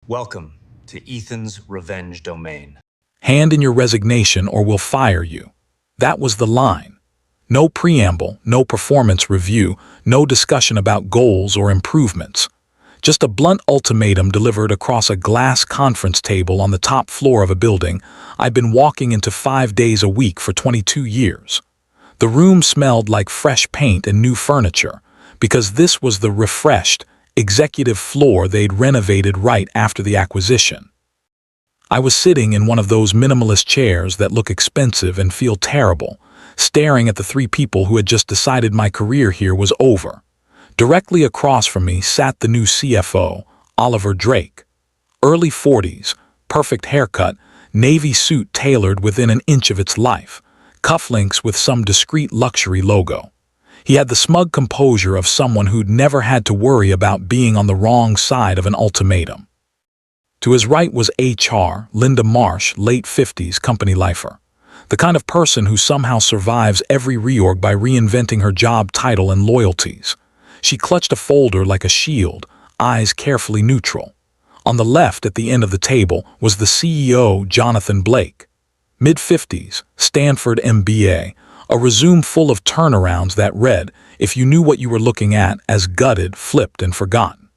Welcome to Ethan's revenge domain. Hand in your resignation or we'll fire you. That was the line. No preamble, no performance review, no discussion about goals or improvements. Just a blunt ultimatum delivered across a glass conference table on the top floor of a building I'd been walking into 5 days a week for 22 years. The room smelled like fresh paint and new furniture, because this was the refreshed, executive floor they'd renovated right after the acquisition. I was sitting in one of those minimalist chairs that look expensive and feel terrible, staring at the 3 people who had just decided my career here was over. Directly across from me sat the new CFO, Oliver Drake. Early 40s, perfect haircut, navy suit tailored within an inch of its life, cufflinks with some discreet luxury logo. He had the smug composure of someone who'd never had to worry about being on the wrong side of an ultimatum. To his right was HR, Linda Marsh, late 50s, company lifer. The kind of person who somehow survives every reorg by reinventing her job title and loyalties. She clutched a folder like a shield, eyes carefully neutral. On the left at the end of the table was the CEO, Jonathan Blake. Mid-50s, Stanford MBA, a resume full of turnarounds that read, if you knew what you were looking at, as gutted, flipped, and forgotten.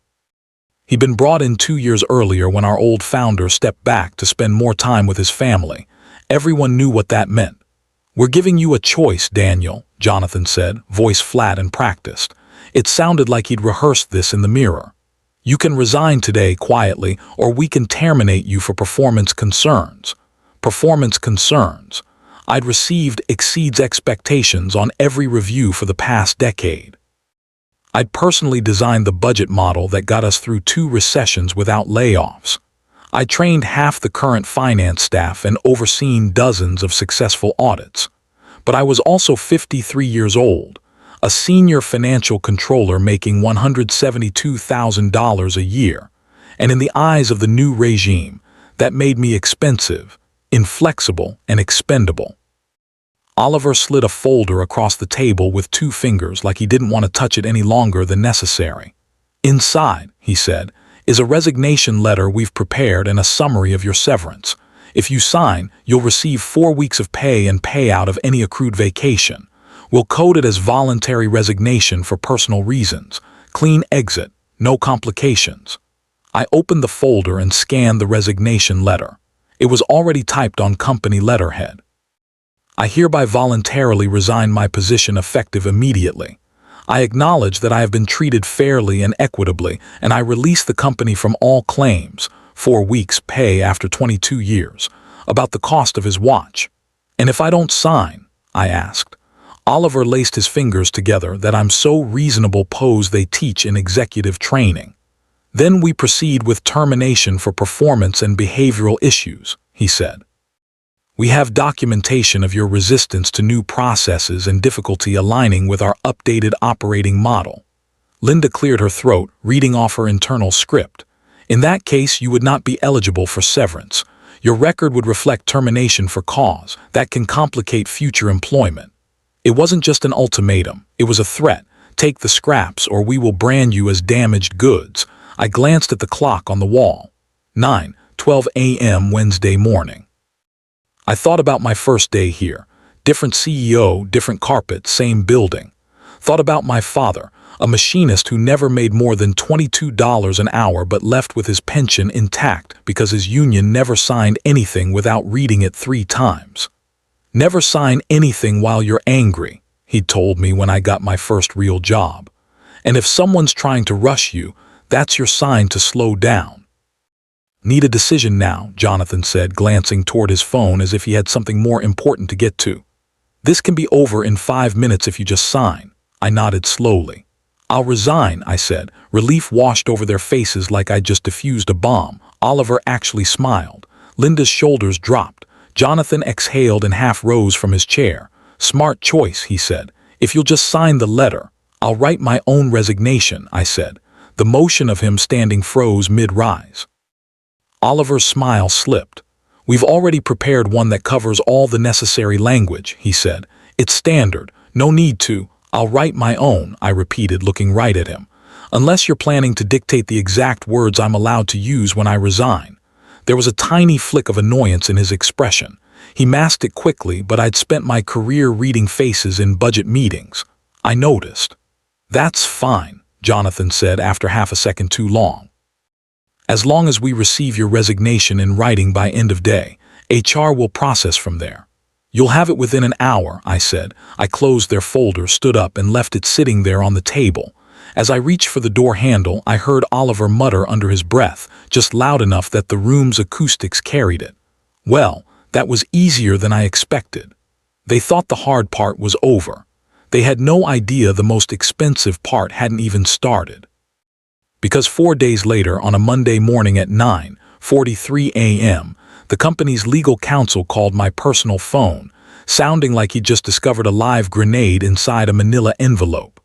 He'd been brought in 2 years earlier when our old founder stepped back to spend more time with his family. Everyone knew what that meant. We're giving you a choice, Daniel, Jonathan said, voice flat and practiced. It sounded like he'd rehearsed this in the mirror. You can resign today quietly, or we can terminate you for performance concerns. Performance concerns. I'd received exceeds expectations on every review for the past decade. I'd personally designed the budget model that got us through 2 recessions without layoffs. I trained half the current finance staff and overseen dozens of successful audits. But I was also 53 years old, a senior financial controller making $172,000 a year, and in the eyes of the new regime, that made me expensive, inflexible, and expendable. Oliver slid a folder across the table with 2 fingers like he didn't want to touch it any longer than necessary. Inside, he said, is a resignation letter we've prepared and a summary of your severance. If you sign, you'll receive 4 weeks of pay and payout of any accrued vacation. We'll code it as voluntary resignation for personal reasons. Clean exit, no complications. I opened the folder and scanned the resignation letter. It was already typed on company letterhead. I hereby voluntarily resign my position effective immediately. I acknowledge that I have been treated fairly and equitably, and I release the company from all claims, 4 weeks pay after 22 years, about the cost of his watch. And if I don't sign, I asked. Oliver laced his fingers together that I'm so reasonable pose they teach in executive training. Then we proceed with termination for performance and behavioral issues, he said. We have documentation of your resistance to new processes and difficulty aligning with our updated operating model. Linda cleared her throat, reading off her internal script. In that case, you would not be eligible for severance. Your record would reflect termination for cause that can complicate future employment. It wasn't just an ultimatum, it was a threat. Take the scraps or we will brand you as damaged goods. I glanced at the clock on the wall. 9:12 a.m. Wednesday morning. I thought about my first day here. Different CEO, different carpet, same building. Thought about my father, a machinist who never made more than $22 an hour but left with his pension intact because his union never signed anything without reading it 3 times. Never sign anything while you're angry, he'd told me when I got my first real job. And if someone's trying to rush you, that's your sign to slow down. Need a decision now, Jonathan said, glancing toward his phone as if he had something more important to get to. This can be over in 5 minutes if you just sign. I nodded slowly. I'll resign, I said. Relief washed over their faces like I'd just defused a bomb. Oliver actually smiled. Linda's shoulders dropped. Jonathan exhaled and half rose from his chair. Smart choice, he said. If you'll just sign the letter. I'll write my own resignation, I said. The motion of him standing froze mid-rise. Oliver's smile slipped. We've already prepared one that covers all the necessary language, he said. It's standard. No need to. I'll write my own, I repeated, looking right at him. Unless you're planning to dictate the exact words I'm allowed to use when I resign." There was a tiny flick of annoyance in his expression. He masked it quickly, but I'd spent my career reading faces in budget meetings. I noticed. "That's fine," Jonathan said after half a second too long. "As long as we receive your resignation in writing by end of day, HR will process from there." "You'll have it within an hour," I said. I closed their folder, stood up, and left it sitting there on the table. As I reached for the door handle, I heard Oliver mutter under his breath, just loud enough that the room's acoustics carried it. Well, that was easier than I expected. They thought the hard part was over. They had no idea the most expensive part hadn't even started. Because 4 days later, on a Monday morning at 9:43 a.m., the company's legal counsel called my personal phone, sounding like he'd just discovered a live grenade inside a manila envelope.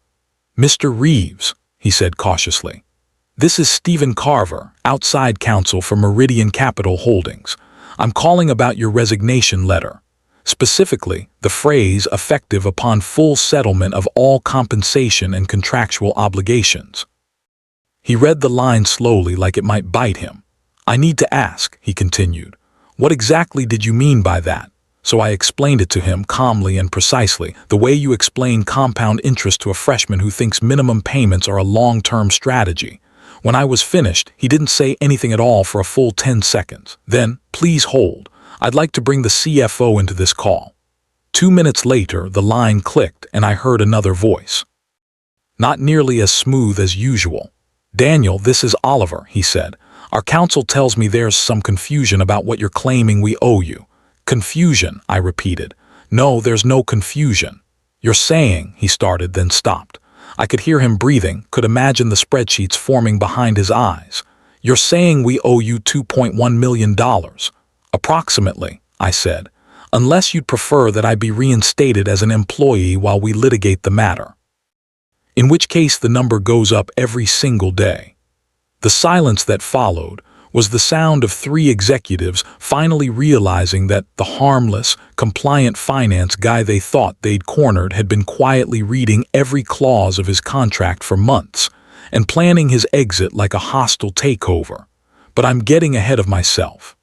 "Mr. Reeves," he said cautiously, "this is Stephen Carver, outside counsel for Meridian Capital Holdings. I'm calling about your resignation letter. Specifically, the phrase effective upon full settlement of all compensation and contractual obligations." He read the line slowly, like it might bite him. "I need to ask," he continued, "what exactly did you mean by that?" So I explained it to him calmly and precisely, the way you explain compound interest to a freshman who thinks minimum payments are a long-term strategy. When I was finished, he didn't say anything at all for a full 10 seconds. Then, "Please hold. I'd like to bring the CFO into this call." 2 minutes later, the line clicked and I heard another voice. Not nearly as smooth as usual. "Daniel, this is Oliver," he said. "Our counsel tells me there's some confusion about what you're claiming we owe you." "Confusion," I repeated. "No, there's no confusion." "You're saying," he started, then stopped. I could hear him breathing, could imagine the spreadsheets forming behind his eyes. "You're saying we owe you $2.1 million. Approximately," I said, "unless you'd prefer that I be reinstated as an employee while we litigate the matter. In which case the number goes up every single day." The silence that followed was the sound of 3 executives finally realizing that the harmless, compliant finance guy they thought they'd cornered had been quietly reading every clause of his contract for months and planning his exit like a hostile takeover. But I'm getting ahead of myself.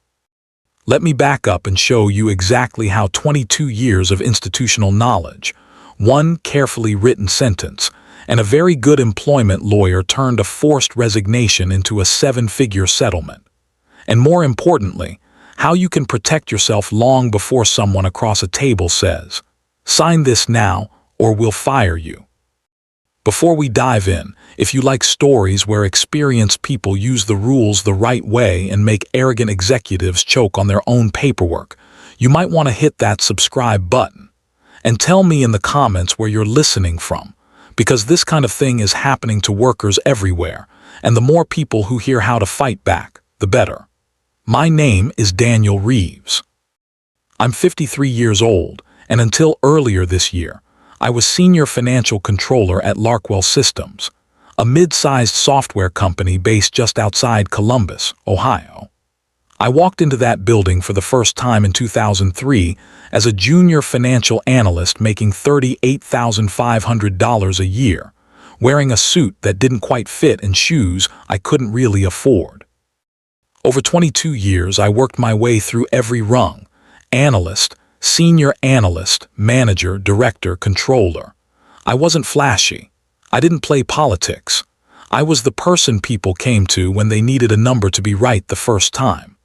Let me back up and show you exactly how 22 years of institutional knowledge, 1 carefully written sentence, and a very good employment lawyer turned a forced resignation into a 7-figure settlement. And more importantly, how you can protect yourself long before someone across a table says, "Sign this now or we'll fire you." Before we dive in, if you like stories where experienced people use the rules the right way and make arrogant executives choke on their own paperwork, you might want to hit that subscribe button. And tell me in the comments where you're listening from, because this kind of thing is happening to workers everywhere, and the more people who hear how to fight back, the better. My name is Daniel Reeves. I'm 53 years old, and until earlier this year, I was senior financial controller at Larkwell Systems, a mid-sized software company based just outside Columbus, Ohio. I walked into that building for the first time in 2003 as a junior financial analyst making $38,500 a year, wearing a suit that didn't quite fit and shoes I couldn't really afford. Over 22 years, I worked my way through every rung: analyst, senior analyst, manager, director, controller. I wasn't flashy. I didn't play politics. I was the person people came to when they needed a number to be right the first time.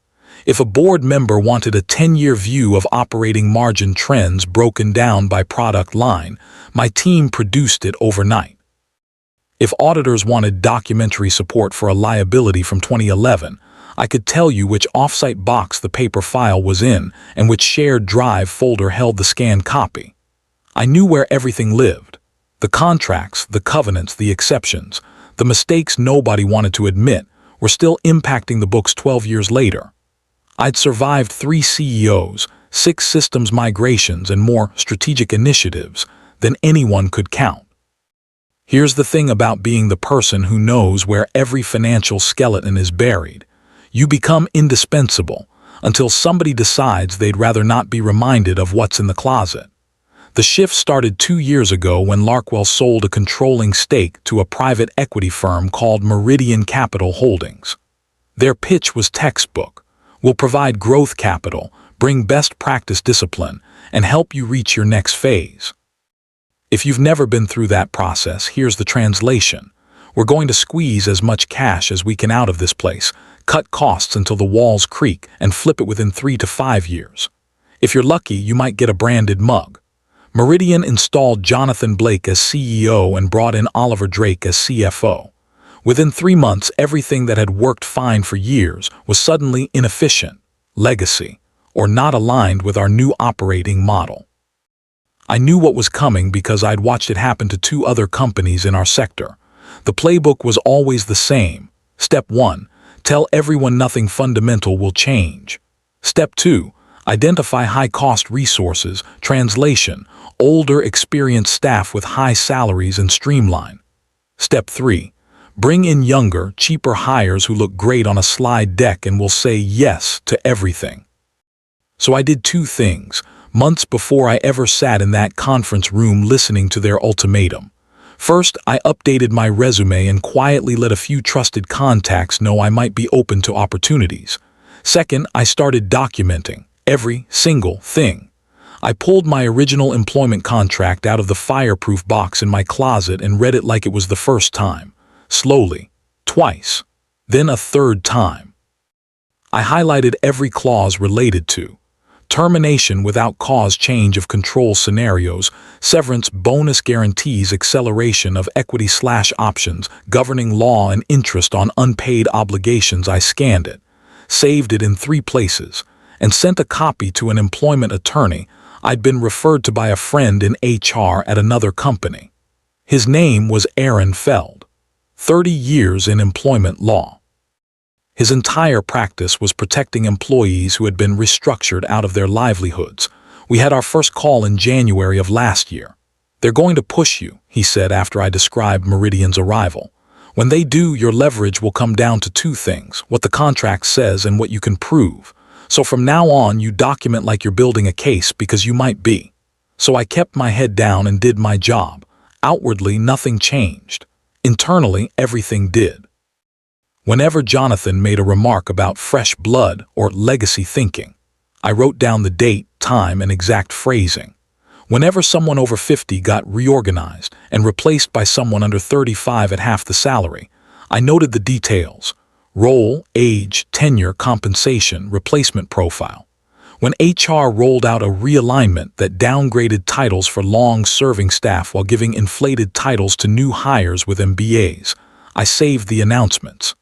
If a board member wanted a 10-year view of operating margin trends broken down by product line, my team produced it overnight. If auditors wanted documentary support for a liability from 2011, I could tell you which offsite box the paper file was in and which shared drive folder held the scanned copy. I knew where everything lived. The contracts, the covenants, the exceptions, the mistakes nobody wanted to admit were still impacting the books 12 years later. I'd survived 3 CEOs, 6 systems migrations, and more strategic initiatives than anyone could count. Here's the thing about being the person who knows where every financial skeleton is buried. You become indispensable until somebody decides they'd rather not be reminded of what's in the closet. The shift started 2 years ago when Larkwell sold a controlling stake to a private equity firm called Meridian Capital Holdings. Their pitch was textbook. We'll provide growth capital, bring best practice discipline, and help you reach your next phase. If you've never been through that process, here's the translation. We're going to squeeze as much cash as we can out of this place, cut costs until the walls creak, and flip it within 3 to 5 years. If you're lucky, you might get a branded mug. Meridian installed Jonathan Blake as CEO and brought in Oliver Drake as CFO. Within 3 months, everything that had worked fine for years was suddenly inefficient, legacy, or not aligned with our new operating model. I knew what was coming because I'd watched it happen to 2 other companies in our sector. The playbook was always the same. Step 1, tell everyone nothing fundamental will change. Step 2, identify high-cost resources, translation, older, experienced staff with high salaries and streamline. Step 3, bring in younger, cheaper hires who look great on a slide deck and will say yes to everything. So I did 2 things, months before I ever sat in that conference room listening to their ultimatum. First, I updated my resume and quietly let a few trusted contacts know I might be open to opportunities. Second, I started documenting every single thing. I pulled my original employment contract out of the fireproof box in my closet and read it like it was the first time. Slowly, twice, then a third time. I highlighted every clause related to termination without cause, change of control scenarios, severance, bonus guarantees, acceleration of equity/options, governing law and interest on unpaid obligations. I scanned it, saved it in 3 places, and sent a copy to an employment attorney I'd been referred to by a friend in HR at another company. His name was Aaron Feld, 30 years in employment law. His entire practice was protecting employees who had been restructured out of their livelihoods. We had our first call in January of last year. They're going to push you, he said after I described Meridian's arrival. When they do, your leverage will come down to 2 things, what the contract says and what you can prove. So from now on, you document like you're building a case because you might be. So I kept my head down and did my job. Outwardly, nothing changed. Internally, everything did. Whenever Jonathan made a remark about fresh blood or legacy thinking, I wrote down the date, time, and exact phrasing. Whenever someone over 50 got reorganized and replaced by someone under 35 at half the salary, I noted the details: role, age, tenure, compensation, replacement profile. When HR rolled out a realignment that downgraded titles for long-serving staff while giving inflated titles to new hires with MBAs, I saved the announcements.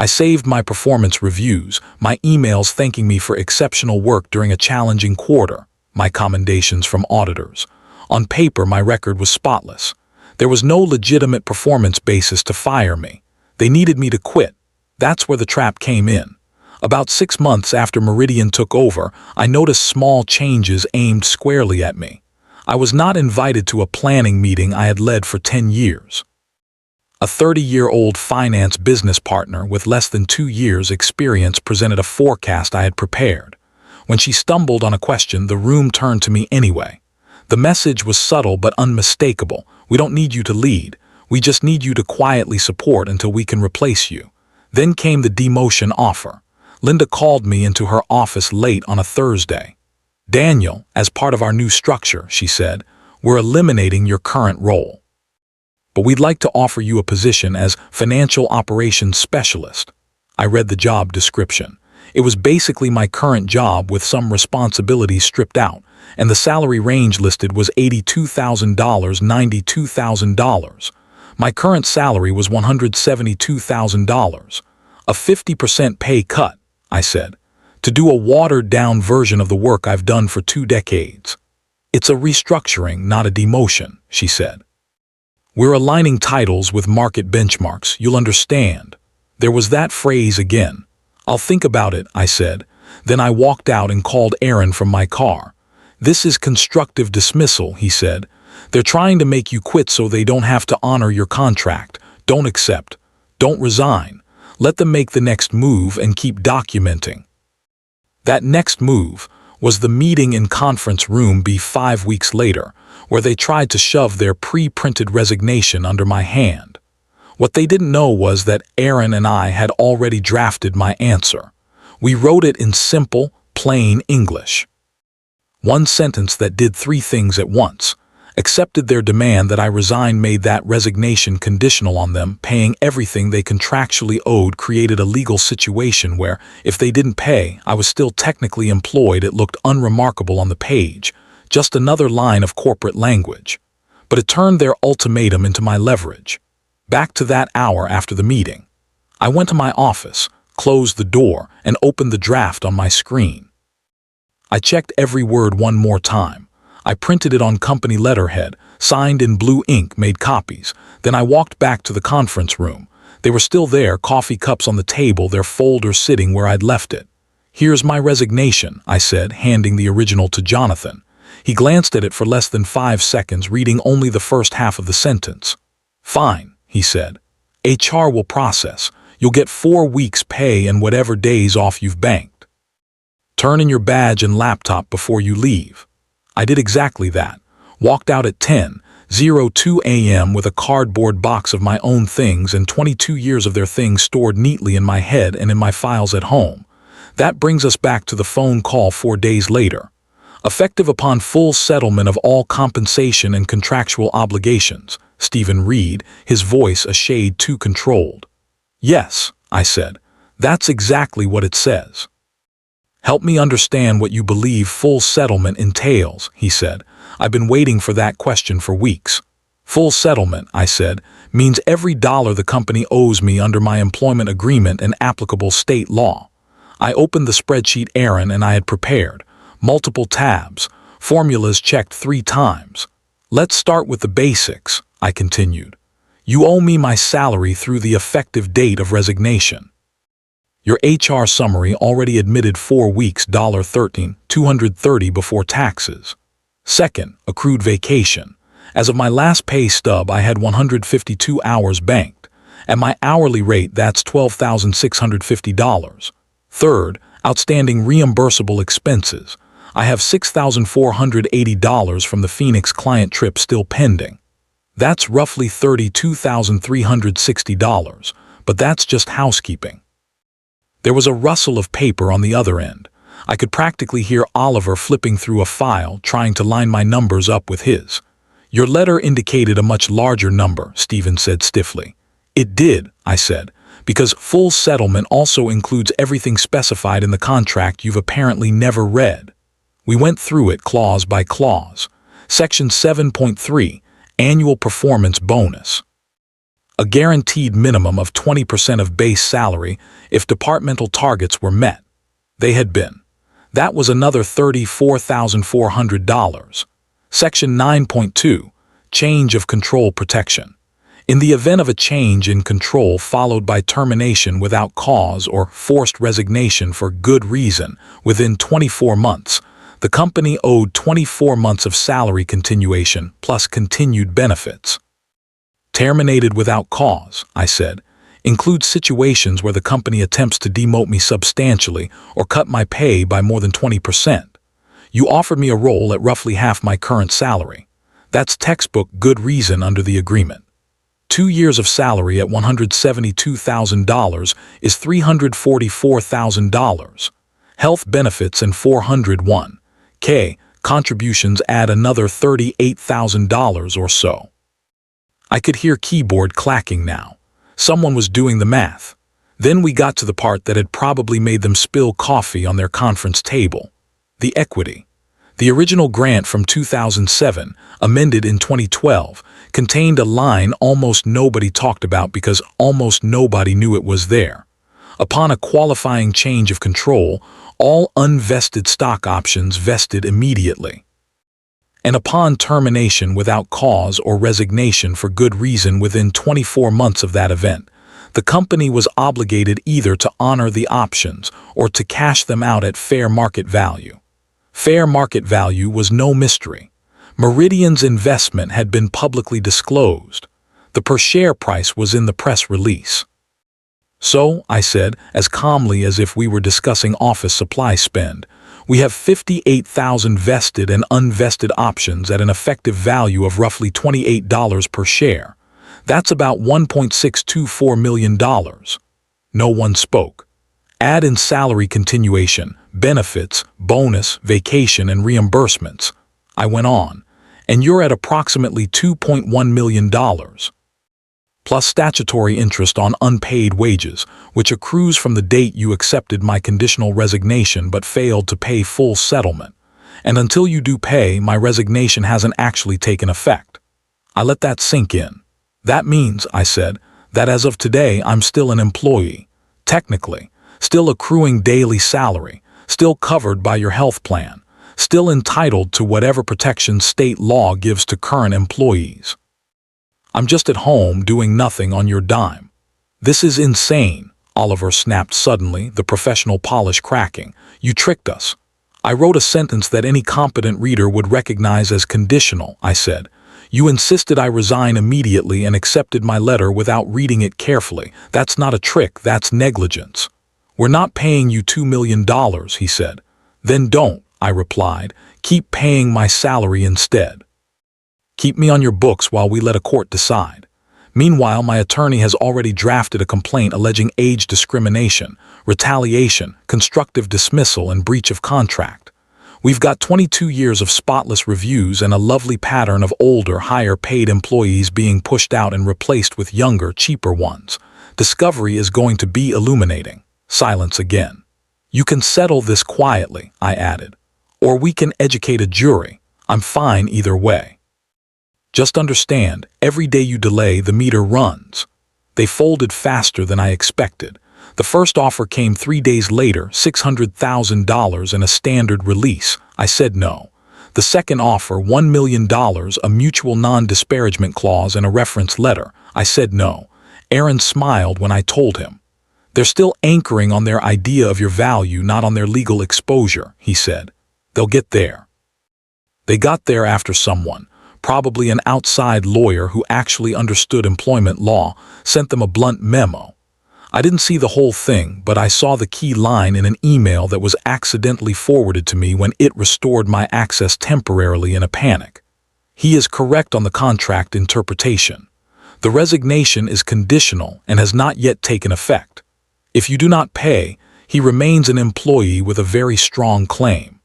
I saved my performance reviews, my emails thanking me for exceptional work during a challenging quarter, my commendations from auditors. On paper, my record was spotless. There was no legitimate performance basis to fire me. They needed me to quit. That's where the trap came in. About 6 months after Meridian took over, I noticed small changes aimed squarely at me. I was not invited to a planning meeting I had led for 10 years. A 30-year-old finance business partner with less than 2 years' experience presented a forecast I had prepared. When she stumbled on a question, the room turned to me anyway. The message was subtle but unmistakable. We don't need you to lead. We just need you to quietly support until we can replace you. Then came the demotion offer. Linda called me into her office late on a Thursday. "Daniel, as part of our new structure," she said, "we're eliminating your current role. But we'd like to offer you a position as Financial Operations Specialist." I read the job description. It was basically my current job with some responsibilities stripped out, and the salary range listed was $82,000, $92,000. My current salary was $172,000. "A 50% pay cut," I said, "to do a watered-down version of the work I've done for 2 decades. "It's a restructuring, not a demotion," she said. "We're aligning titles with market benchmarks, you'll understand." There was that phrase again. "I'll think about it," I said. Then I walked out and called Aaron from my car. "This is constructive dismissal," he said. "They're trying to make you quit so they don't have to honor your contract. Don't accept. Don't resign. Let them make the next move and keep documenting." That next move, was the meeting in conference room B 5 weeks later, where they tried to shove their pre-printed resignation under my hand. What they didn't know was that Aaron and I had already drafted my answer. We wrote it in simple, plain English. One sentence that did three things at once. Accepted their demand that I resign, made that resignation conditional on them paying everything they contractually owed, created a legal situation where, if they didn't pay, I was still technically employed. It looked unremarkable on the page, just another line of corporate language. But it turned their ultimatum into my leverage. Back to that hour after the meeting. I went to my office, closed the door, and opened the draft on my screen. I checked every word one more time. I printed it on company letterhead, signed in blue ink, made copies. Then I walked back to the conference room. They were still there, coffee cups on the table, their folder sitting where I'd left it. "Here's my resignation," I said, handing the original to Jonathan. He glanced at it for less than 5 seconds, reading only the first half of the sentence. "Fine," he said. "HR will process. You'll get 4 weeks' pay and whatever days off you've banked. Turn in your badge and laptop before you leave." I did exactly that. Walked out at 10:02 a.m. with a cardboard box of my own things and 22 years of their things stored neatly in my head and in my files at home. That brings us back to the phone call 4 days later. "Effective upon full settlement of all compensation and contractual obligations," Stephen read, his voice a shade too controlled. "Yes," I said. "That's exactly what it says." "Help me understand what you believe full settlement entails," he said. "I've been waiting for that question for weeks." "Full settlement," I said, "means every dollar the company owes me under my employment agreement and applicable state law." I opened the spreadsheet Aaron and I had prepared. Multiple tabs, formulas checked 3 times. "Let's start with the basics," I continued. "You owe me my salary through the effective date of resignation. Your HR summary already admitted 4 weeks, $13,230 before taxes. Second, accrued vacation. As of my last pay stub, I had 152 hours banked. At my hourly rate, that's $12,650. Third, outstanding reimbursable expenses. I have $6,480 from the Phoenix client trip still pending. That's roughly $32,360, but that's just housekeeping." There was a rustle of paper on the other end. I could practically hear Oliver flipping through a file, trying to line my numbers up with his. "Your letter indicated a much larger number," Stephen said stiffly. "It did," I said, "because full settlement also includes everything specified in the contract you've apparently never read." We went through it clause by clause. Section 7.3, Annual Performance Bonus. A guaranteed minimum of 20% of base salary if departmental targets were met. They had been. That was another $34,400. Section 9.2, Change of Control Protection. In the event of a change in control followed by termination without cause or forced resignation for good reason within 24 months, the company owed 24 months of salary continuation plus continued benefits. "Terminated without cause," I said, "includes situations where the company attempts to demote me substantially or cut my pay by more than 20%. You offered me a role at roughly half my current salary. That's textbook good reason under the agreement. 2 years of salary at $172,000 is $344,000. Health benefits and $401K contributions add another $38,000 or so." I could hear keyboard clacking now. Someone was doing the math. Then we got to the part that had probably made them spill coffee on their conference table. The equity. The original grant from 2007, amended in 2012, contained a line almost nobody talked about because almost nobody knew it was there. Upon a qualifying change of control, all unvested stock options vested immediately. And upon termination without cause or resignation for good reason within 24 months of that event, the company was obligated either to honor the options or to cash them out at fair market value. Fair market value was no mystery. Meridian's investment had been publicly disclosed. The per-share price was in the press release. "So," I said, as calmly as if we were discussing office supply spend, We have 58,000 vested and unvested options at an effective value of roughly $28 per share. That's about $1.624 million. No one spoke. Add in salary continuation, benefits, bonus, vacation, and reimbursements. I went on, and you're at approximately $2.1 million. Plus statutory interest on unpaid wages, which accrues from the date you accepted my conditional resignation but failed to pay full settlement. And until you do pay, my resignation hasn't actually taken effect. I let that sink in. That means, I said, that as of today I'm still an employee, technically, still accruing daily salary, still covered by your health plan, still entitled to whatever protection state law gives to current employees. I'm just at home doing nothing on your dime. This is insane, Oliver snapped suddenly, the professional polish cracking. You tricked us. I wrote a sentence that any competent reader would recognize as conditional, I said. You insisted I resign immediately and accepted my letter without reading it carefully. That's not a trick, that's negligence. We're not paying you $2 million, he said. Then don't, I replied. Keep paying my salary instead. Keep me on your books while we let a court decide. Meanwhile, my attorney has already drafted a complaint alleging age discrimination, retaliation, constructive dismissal, and breach of contract. We've got 22 years of spotless reviews and a lovely pattern of older, higher-paid employees being pushed out and replaced with younger, cheaper ones. Discovery is going to be illuminating. Silence again. You can settle this quietly, I added. Or we can educate a jury. I'm fine either way. Just understand, every day you delay, the meter runs. They folded faster than I expected. The first offer came 3 days later, $600,000 and a standard release. I said no. The second offer, $1 million, a mutual non-disparagement clause and a reference letter. I said no. Aaron smiled when I told him. They're still anchoring on their idea of your value, not on their legal exposure, he said. They'll get there. They got there after someone, probably an outside lawyer who actually understood employment law, sent them a blunt memo. I didn't see the whole thing, but I saw the key line in an email that was accidentally forwarded to me when it restored my access temporarily in a panic. He is correct on the contract interpretation. The resignation is conditional and has not yet taken effect. If you do not pay, he remains an employee with a very strong claim.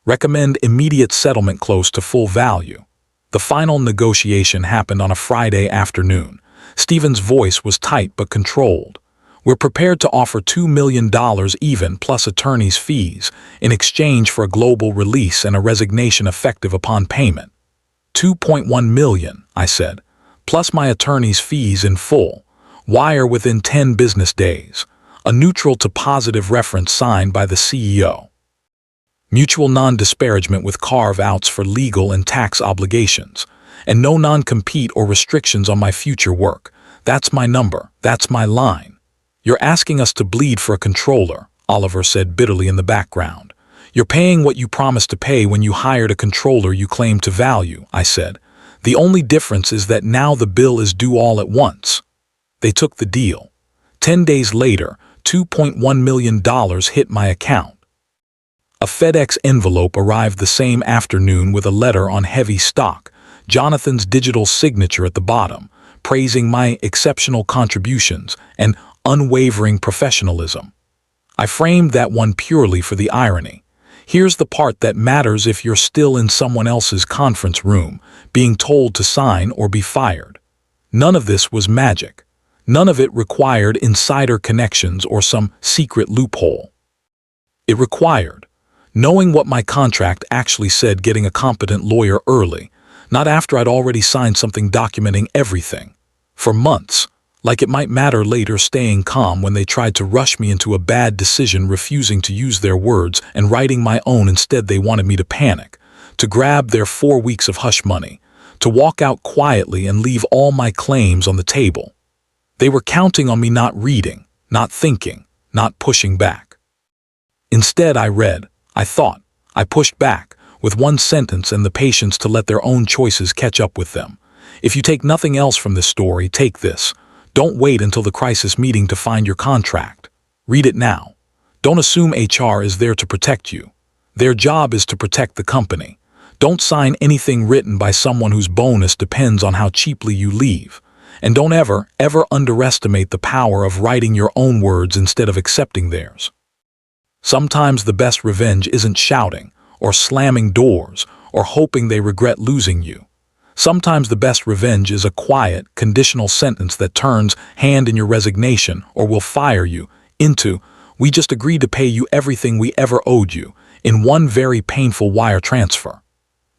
Recommend immediate settlement close to full value. The final negotiation happened on a Friday afternoon. Stephen's voice was tight but controlled. We're prepared to offer $2 million even plus attorney's fees in exchange for a global release and a resignation effective upon payment. $2.1 million, I said, plus my attorney's fees in full. Wire within 10 business days. A neutral to positive reference signed by the CEO. Mutual non-disparagement with carve-outs for legal and tax obligations, and no non-compete or restrictions on my future work. That's my number, that's my line. You're asking us to bleed for a controller, Oliver said bitterly in the background. You're paying what you promised to pay when you hired a controller you claimed to value, I said. The only difference is that now the bill is due all at once. They took the deal. 10 days later, $2.1 million hit my account. A FedEx envelope arrived the same afternoon with a letter on heavy stock, Jonathan's digital signature at the bottom, praising my exceptional contributions and unwavering professionalism. I framed that one purely for the irony. Here's the part that matters if you're still in someone else's conference room, being told to sign or be fired. None of this was magic. None of it required insider connections or some secret loophole. It required knowing what my contract actually said, getting a competent lawyer early, not after I'd already signed something documenting everything. For months, like it might matter later, staying calm when they tried to rush me into a bad decision, refusing to use their words and writing my own instead. They wanted me to panic, to grab their 4 weeks of hush money, to walk out quietly and leave all my claims on the table. They were counting on me not reading, not thinking, not pushing back. Instead, I read, I thought, I pushed back, with one sentence and the patience to let their own choices catch up with them. If you take nothing else from this story, take this. Don't wait until the crisis meeting to find your contract. Read it now. Don't assume HR is there to protect you. Their job is to protect the company. Don't sign anything written by someone whose bonus depends on how cheaply you leave. And don't ever underestimate the power of writing your own words instead of accepting theirs. Sometimes the best revenge isn't shouting, or slamming doors, or hoping they regret losing you. Sometimes the best revenge is a quiet, conditional sentence that turns "hand in your resignation" or "we'll fire you" into "we just agreed to pay you everything we ever owed you" in one very painful wire transfer.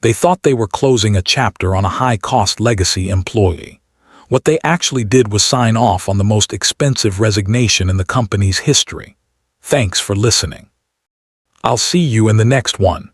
They thought they were closing a chapter on a high-cost legacy employee. What they actually did was sign off on the most expensive resignation in the company's history. Thanks for listening. I'll see you in the next one.